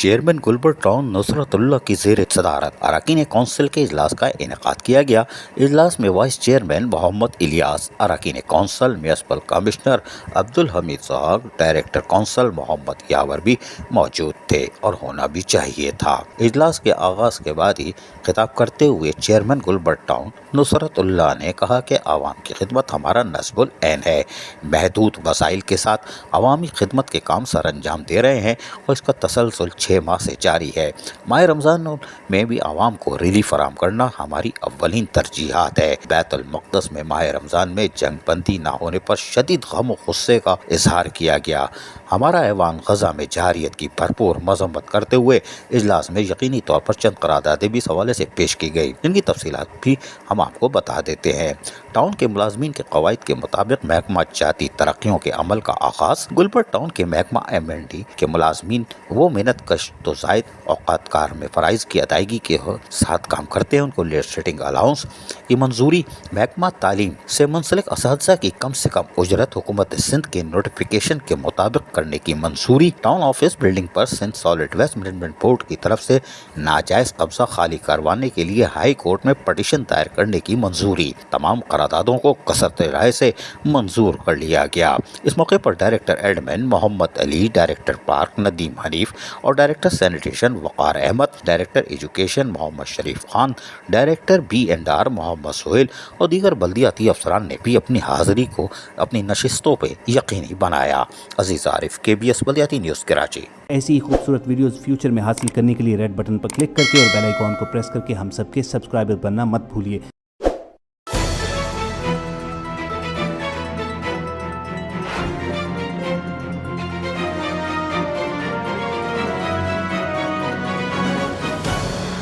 Chairman Gulbar town نصرت اللہ کی زیر صدارت اراکین کونسل کے اجلاس کا انعقاد کیا گیا۔ اجلاس میں وائس چیئرمین محمد الیاس، اراکین council municipal commissioner Abdul Hamid Suhag, director council Muhammad Yawar بھی موجود تھے اور ہونا بھی چاہیے تھا۔ اجلاس کے آغاز کے بعد ہی خطاب کرتے ہوئے چیئرمین گلبر ٹاؤن نصرت اللہ نے کہا کہ عوام کی خدمت ہمارا نصب العین ہے۔ محدود وسائل کے ساتھ عوامی خدمت کے کام سر انجام دے رہے ہیں اور اس کا تسلسل 6 ماہ سے جاری ہے۔ ماہ رمضان میں بھی عوام کو ریلیف فراہم کرنا ہماری اولین ترجیحات ہے۔ بیت المقدس میں ماہ رمضان میں جنگ بندی نہ ہونے پر شدید غم و غصے کا اظہار کیا گیا۔ ہمارا ایوان غزہ میں جارحیت کی بھرپور مذمت کرتے ہوئے اجلاس میں یقینی طور پر چند قراردادیں بھی اس حوالے سے پیش کی گئی، جن کی تفصیلات بھی ہم آپ کو بتا دیتے ہیں۔ ٹاؤن کے ملازمین کے قواعد کے مطابق محکمہ جاتی ترقیوں کے عمل کا آغاز۔ گلبر ٹاؤن کے محکمہ M&D کے ملازمین وہ محنت کش تو زائد اوقات کار میں فرائض کی ادائیگی کے ساتھ کام کرتے ہیں، ان کو لیٹ سٹنگ الاؤنس کی منظوری۔ محکمہ تعلیم سے منسلک اساتذہ کی کم سے کم اجرت حکومت سندھ کے نوٹیفیکیشن کے مطابق کرنے کی منظوری۔ ٹاؤن آفس بلڈنگ پر Sindh solid waste management board کی طرف سے ناجائز قبضہ خالی کروانے کے لیے ہائی کورٹ میں پٹیشن دائر کرنے کی منظوری۔ تمام قراردادوں کو کثرت رائے سے منظور کر لیا گیا۔ اس موقع پر ڈائریکٹر ایڈمن محمد علی، ڈائریکٹر پارک ندیم حنیف اور ڈائریکٹر سینیٹیشن وقار احمد، ڈائریکٹر ایجوکیشن محمد شریف خان، ڈائریکٹر B&R محمد سہیل اور دیگر بلدیاتی افسران نے بھی اپنی حاضری کو اپنی نشستوں پہ یقینی بنایا۔ عزیز عارف، KBS بلدیاتی نیوز کراچی۔ ایسی ہی خوبصورت ویڈیوز فیوچر میں حاصل کرنے کے لیے ریڈ بٹن پر کلک کر کے اور بیل آئیکن کو پریس کر کے ہم سب کے سبسکرائبر بننا مت بھولیے۔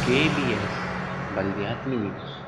KBS بلدیاتی نیوز۔